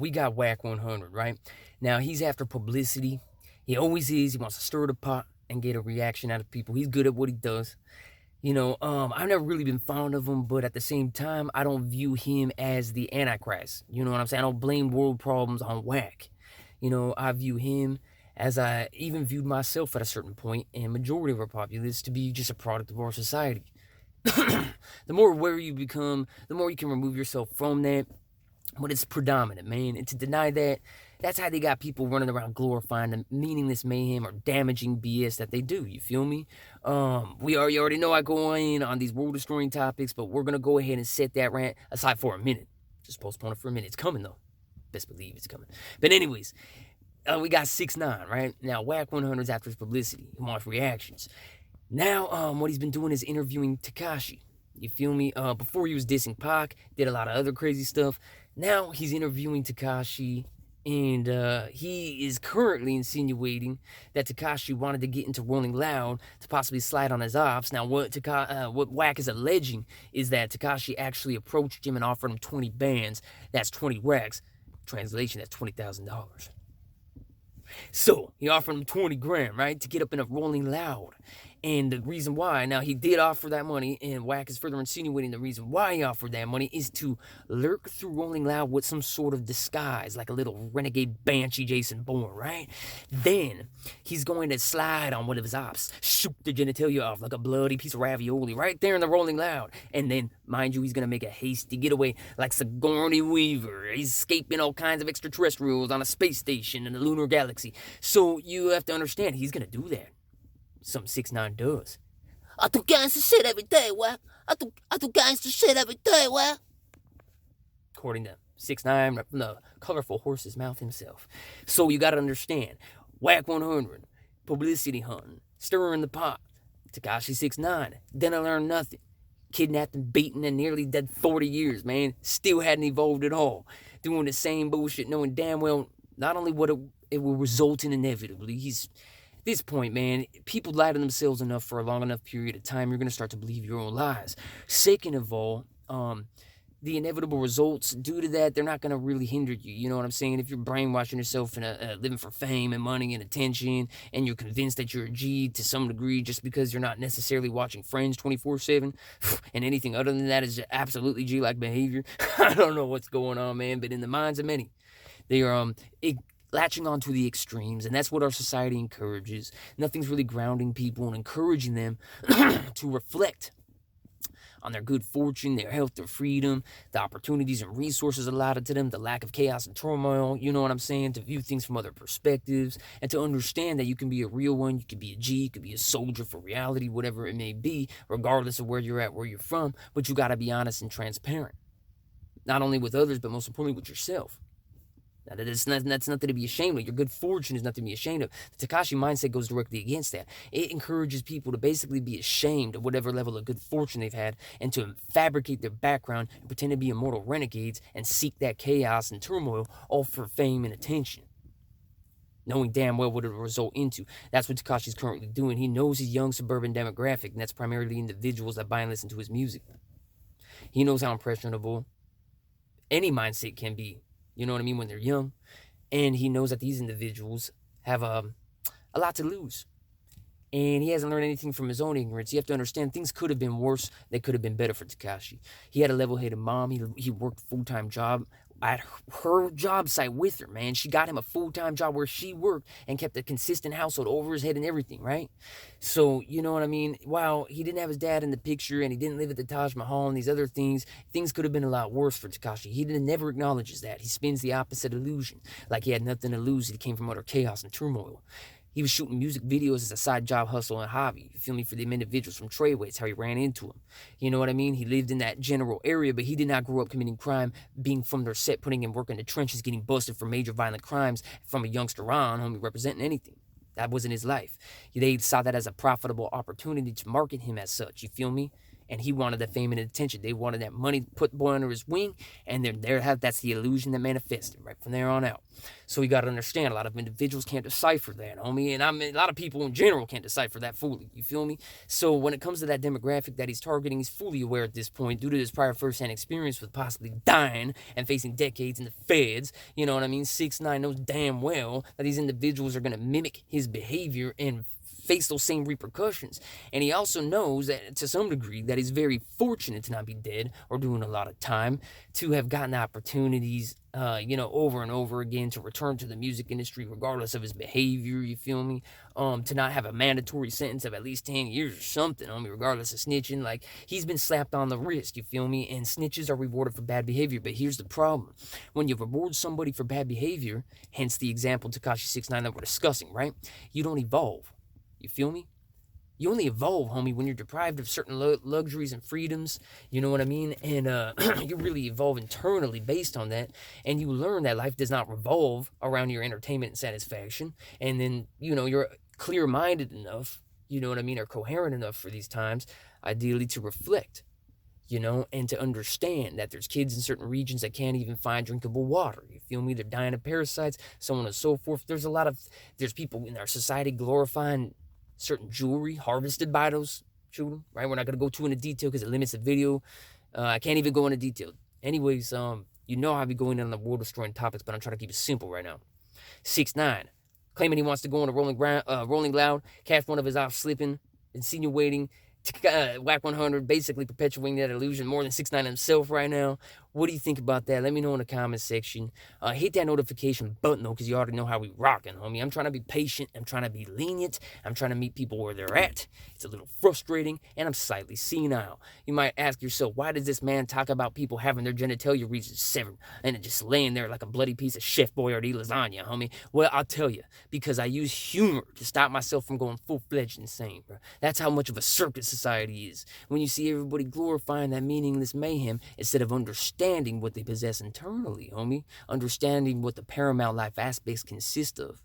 We got Wack 100, right? Now, he's after publicity. He always is. He wants to stir the pot and get a reaction out of people. He's good at what he does. I've never really been fond of him, but at the same time, I don't view him as the Antichrist. You know what I'm saying? I don't blame world problems on Wack. I view him as I even viewed myself at a certain point, and majority of our populace to be just a product of our society. The more aware you become, the more you can remove yourself from that. But it's predominant, man. And to deny that, that's how they got people running around glorifying the meaningless mayhem or damaging BS that they do. You feel me? You already know I go in on these world-destroying topics, but we're going to go ahead and set that rant aside for a minute. Just postpone it for a minute. It's coming, though. Best believe it's coming. But anyways, we got 6ix9ine, right? Now, Wack 100 is after his publicity. He wants reactions. Now, what he's been doing is interviewing Tekashi. You feel me? Before he was dissing Pac, did a lot of other crazy stuff. Now he's interviewing Tekashi, and he is currently insinuating that Tekashi wanted to get into Rolling Loud to possibly slide on his ops. Now, what Wack is alleging is that Tekashi actually approached him and offered him 20 bands. That's 20 racks. Translation, that's $20,000. So, he offered him 20 grand, right, to get up in a Rolling Loud. And the reason why, now he did offer that money, and Wack is further insinuating the reason why he offered that money is to lurk through Rolling Loud with some sort of disguise, like a little renegade banshee Jason Bourne, right? Then he's going to slide on one of his ops, shoot the genitalia off like a bloody piece of ravioli right there in the Rolling Loud. And then, mind you, he's going to make a hasty getaway like Sigourney Weaver. He's escaping all kinds of extraterrestrials on a space station in the lunar galaxy. So you have to understand, he's going to do that. Something 6ix9ine does. I do gangster shit every day, Wack. I do gangster shit every day, Wack. According to 6ix9ine, right from the colorful horse's mouth himself. So you gotta understand, Wack 100, publicity hunting, stirring the pot, Tekashi 6ix9ine, then I learned nothing. Kidnapped and beaten and nearly dead 40 years, man. Still hadn't evolved at all. Doing the same bullshit, knowing damn well not only what it will result in inevitably, at this point, man, people lie to themselves enough for a long enough period of time, you're going to start to believe your own lies. Second of all, the inevitable results due to that, they're not going to really hinder you. You know what I'm saying? If you're brainwashing yourself and living for fame and money and attention, and you're convinced that you're a G to some degree just because you're not necessarily watching Friends 24/7, and anything other than that is absolutely G-like behavior. I don't know what's going on, man, but in the minds of many, they are latching onto the extremes, and that's what our society encourages. Nothing's really grounding people and encouraging them to reflect on their good fortune, their health, their freedom, the opportunities and resources allotted to them, the lack of chaos and turmoil, you know what I'm saying, to view things from other perspectives, and to understand that you can be a real one, you can be a G, you can be a soldier for reality, whatever it may be, regardless of where you're at, where you're from, but you gotta be honest and transparent. Not only with others, but most importantly with yourself. Now, that's nothing to be ashamed of. Your good fortune is nothing to be ashamed of. The Tekashi mindset goes directly against that. It encourages people to basically be ashamed of whatever level of good fortune they've had and to fabricate their background and pretend to be immortal renegades and seek that chaos and turmoil all for fame and attention, knowing damn well what it'll result into. That's what Tekashi's currently doing. He knows his young suburban demographic, and that's primarily individuals that buy and listen to his music. He knows how impressionable any mindset can be. You know what I mean, when they're young. And he knows that these individuals have a lot to lose. And he hasn't learned anything from his own ignorance. You have to understand, things could have been worse. They could have been better for Tekashi. He had a level-headed mom. He worked a full-time job at her job site with her, man. She got him a full-time job where she worked and kept a consistent household over his head and everything, right? So, you know what I mean? While he didn't have his dad in the picture and he didn't live at the Taj Mahal and these other things could have been a lot worse for Tekashi. He never acknowledges that. He spins the opposite illusion, like he had nothing to lose. He came from utter chaos and turmoil. He was shooting music videos as a side job, hustle, and hobby. You feel me? For them individuals from Treyway, how he ran into them. You know what I mean? He lived in that general area, but he did not grow up committing crime, being from their set, putting in work in the trenches, getting busted for major violent crimes from a youngster on, homie, representing anything. That wasn't his life. They saw that as a profitable opportunity to market him as such. You feel me? And he wanted that fame and attention. They wanted that money put boy under his wing, and that's the illusion that manifested right from there on out. So you got to understand, a lot of individuals can't decipher that, homie, and a lot of people in general can't decipher that fully. You feel me? So when it comes to that demographic that he's targeting, he's fully aware at this point due to his prior first-hand experience with possibly dying and facing decades in the feds. You know what I mean? 6ix9ine knows damn well that these individuals are going to mimic his behavior and face those same repercussions. And he also knows that to some degree that he's very fortunate to not be dead or doing a lot of time, to have gotten opportunities over and over again to return to the music industry regardless of his behavior, you feel me? To not have a mandatory sentence of at least 10 years or something, regardless of snitching. Like, he's been slapped on the wrist, you feel me? And snitches are rewarded for bad behavior. But here's the problem. When you reward somebody for bad behavior, hence the example Tekashi 6ix9ine that we're discussing, right? You don't evolve. You feel me? You only evolve, homie, when you're deprived of certain luxuries and freedoms, you know what I mean? And you really evolve internally based on that, and you learn that life does not revolve around your entertainment and satisfaction, and then, you're clear-minded enough, you know what I mean, or coherent enough for these times, ideally to reflect, and to understand that there's kids in certain regions that can't even find drinkable water. You feel me? They're dying of parasites, so on and so forth. There's people in our society glorifying certain jewelry harvested by those children, right? We're not going to go too into detail because it limits the video. I can't even go into detail. Anyways, you know how I be going in on the world-destroying topics, but I'm trying to keep it simple right now. 6ix9ine, claiming he wants to go on a Rolling Loud, catch one of his off slipping, insinuating, Wack 100, basically perpetuating that illusion more than 6ix9ine himself right now. What do you think about that? Let me know in the comment section. Hit that notification button, though, because you already know how we rocking, homie. I'm trying to be patient. I'm trying to be lenient. I'm trying to meet people where they're at. It's a little frustrating, and I'm slightly senile. You might ask yourself, why does this man talk about people having their genitalia regions severed and just laying there like a bloody piece of Chef Boyardee lasagna, homie? Well, I'll tell you, because I use humor to stop myself from going full-fledged insane, bro. That's how much of a circus society is. When you see everybody glorifying that meaningless mayhem instead of understanding what they possess internally, homie. Understanding what the paramount life aspects consist of.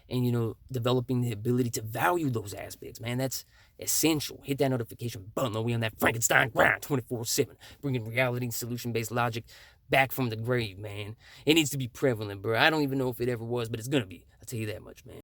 And, developing the ability to value those aspects, man. That's essential. Hit that notification button. We on that Frankenstein grind 24/7. Bringing reality and solution-based logic back from the grave, man. It needs to be prevalent, bro. I don't even know if it ever was, but it's gonna be. I'll tell you that much, man.